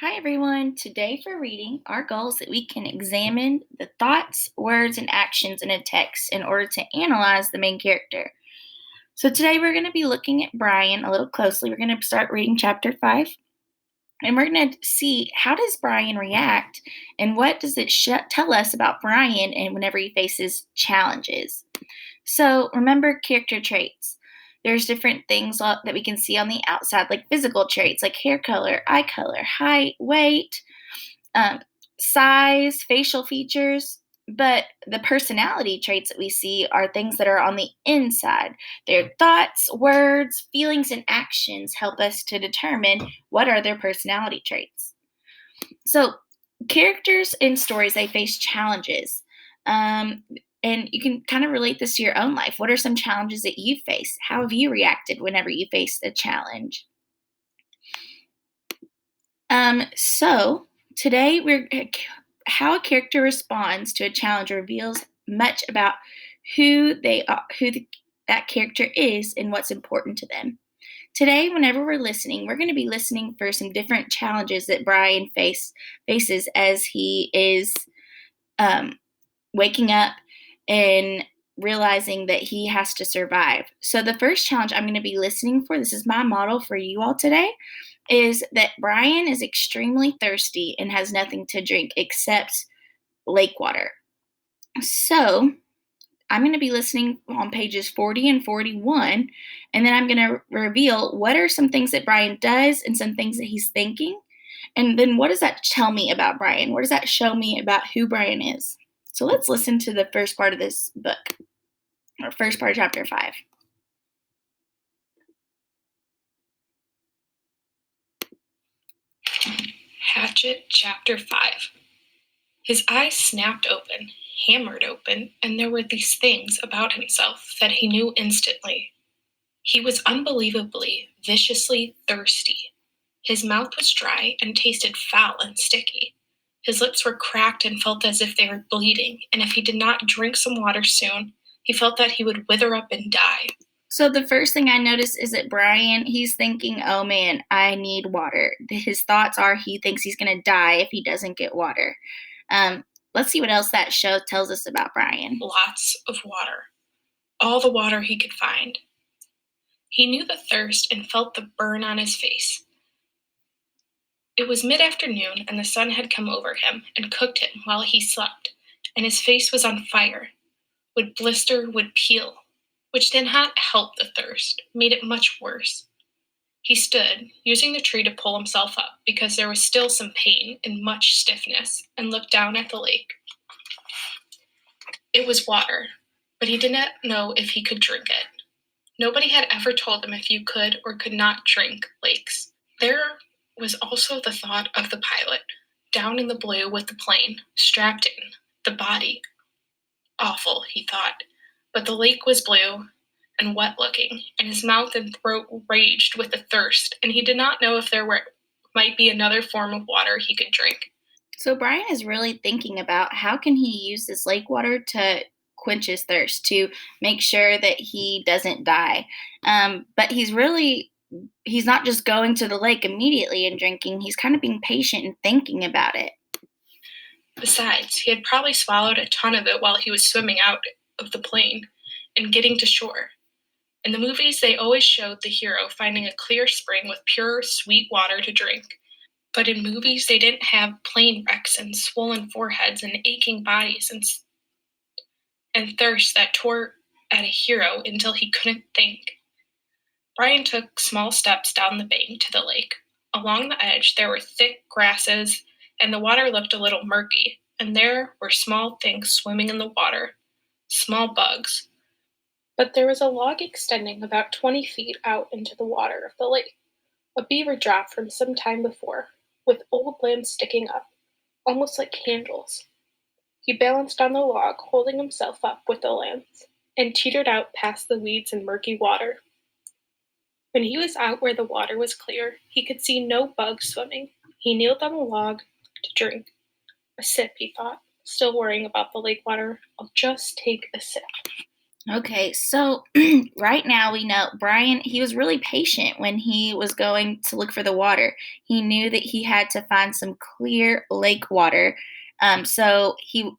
Hi, everyone. Today, for reading, our goal is that we can examine the thoughts, words, and actions in a text in order to analyze the main character. So, today we're going to be looking at Brian a little closely. We're going to start reading chapter 5, and we're going to see how does Brian react and what does it tell us about Brian and whenever he faces challenges. So remember character traits. There's different things that we can see on the outside, like physical traits, like hair color, eye color, height, weight, um, size, facial features. But the personality traits that we see are things that are on the inside. Their thoughts, words, feelings, and actions help us to determine what are their personality traits. So, characters in stories, they face challenges. Um, and you can kind of relate this to your own life. What are some challenges that you face? How have you reacted whenever you faced a challenge? So today how a character responds to a challenge reveals much about who they are, that character is, and what's important to them. Today, whenever we're listening, we're going to be listening for some different challenges that Brian faces as he is um, waking up and realizing that he has to survive. So, the first challenge I'm going to be listening for, this is my model for you all today, is that Brian is extremely thirsty and has nothing to drink except lake water. So, I'm going to be listening on pages 40 and 41, and then I'm going to reveal what are some things that Brian does and some things that he's thinking. And then what does that tell me about Brian? What does that show me about who Brian is? So let's listen to the first part of this book, or first part of chapter 5. Hatchet, Chapter 5. His eyes snapped open, hammered open, and there were these things about himself that he knew instantly. He was unbelievably, viciously thirsty. His mouth was dry and tasted foul and sticky. His lips were cracked and felt as if they were bleeding, and if he did not drink some water soon, he felt that he would wither up and die. So the first thing I notice is that Brian, he's thinking, oh man, I need water. His thoughts are he thinks he's going to die if he doesn't get water. Um, let's see what else that show tells us about Brian. Lots of water. All the water he could find. He knew the thirst and felt the burn on his face. It was mid-afternoon, and the sun had come over him and cooked him while he slept, and his face was on fire, would blister, would peel, which did not help the thirst, made it much worse. He stood, using the tree to pull himself up, because there was still some pain and much stiffness, and looked down at the lake. It was water, but he did not know if he could drink it. Nobody had ever told him if you could or could not drink lakes. There was also the thought of the pilot, down in the blue with the plane, strapped in, the body. Awful, he thought. But the lake was blue and wet-looking, and his mouth and throat raged with the thirst, and he did not know if might be another form of water he could drink. So Brian is really thinking about how can he use this lake water to quench his thirst, to make sure that he doesn't die. But he's not just going to the lake immediately and drinking. He's kind of being patient and thinking about it. Besides, he had probably swallowed a ton of it while he was swimming out of the plane and getting to shore. In the movies, they always showed the hero finding a clear spring with pure, sweet water to drink. But in movies, they didn't have plane wrecks and swollen foreheads and aching bodies and thirst that tore at a hero until he couldn't think. Brian took small steps down the bank to the lake. Along the edge, there were thick grasses, and the water looked a little murky, and there were small things swimming in the water, small bugs. But there was a log extending about 20 feet out into the water of the lake, a beaver drop from some time before, with old limbs sticking up, almost like handles. He balanced on the log, holding himself up with the lance, and teetered out past the weeds and murky water. When he was out where the water was clear, he could see no bugs swimming. He kneeled on the log to drink. A sip, he thought, still worrying about the lake water. I'll just take a sip. Okay, so right now we know Brian, he was really patient when he was going to look for the water. He knew that he had to find some clear lake water. So he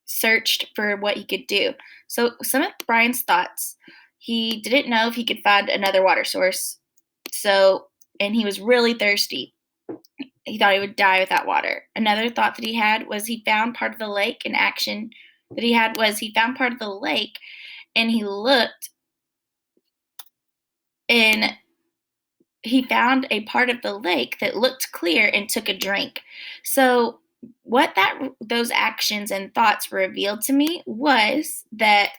searched for what he could do. So some of Brian's thoughts, he didn't know if he could find another water source. So, and he was really thirsty. He thought he would die without water. Another thought that he had was he found part of the lake. An action that he had was he found part of the lake and he looked and he found a part of the lake that looked clear and took a drink. So what that those actions and thoughts revealed to me was that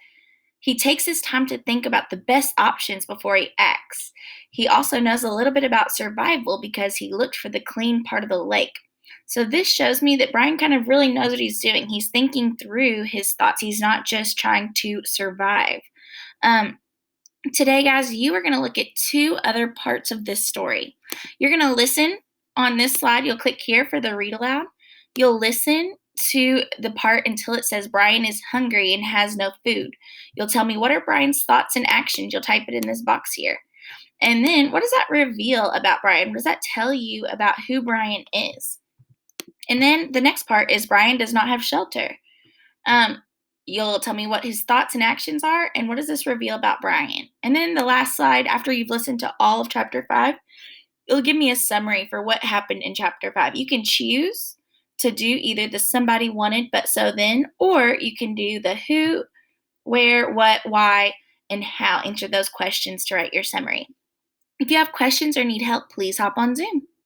he takes his time to think about the best options before he acts. He also knows a little bit about survival because he looked for the clean part of the lake. So this shows me that Brian kind of really knows what he's doing. He's thinking through his thoughts. He's not just trying to survive. Um, Today, guys, you are going to look at two other parts of this story. You're going to listen on this slide. You'll click here for the read aloud. You'll listen to the part until it says Brian is hungry and has no food. You'll tell me what are Brian's thoughts and actions. You'll type it in this box here. And then what does that reveal about Brian? What does that tell you about who Brian is? And then the next part is Brian does not have shelter. Um, you'll tell me what his thoughts and actions are, and what does this reveal about Brian? And then the last slide, after you've listened to all of chapter 5, it'll give me a summary for what happened in chapter 5. You can choose to do either the somebody wanted but so then, or you can do the who, where, what, why, and how. Answer those questions to write your summary. If you have questions or need help, please hop on Zoom.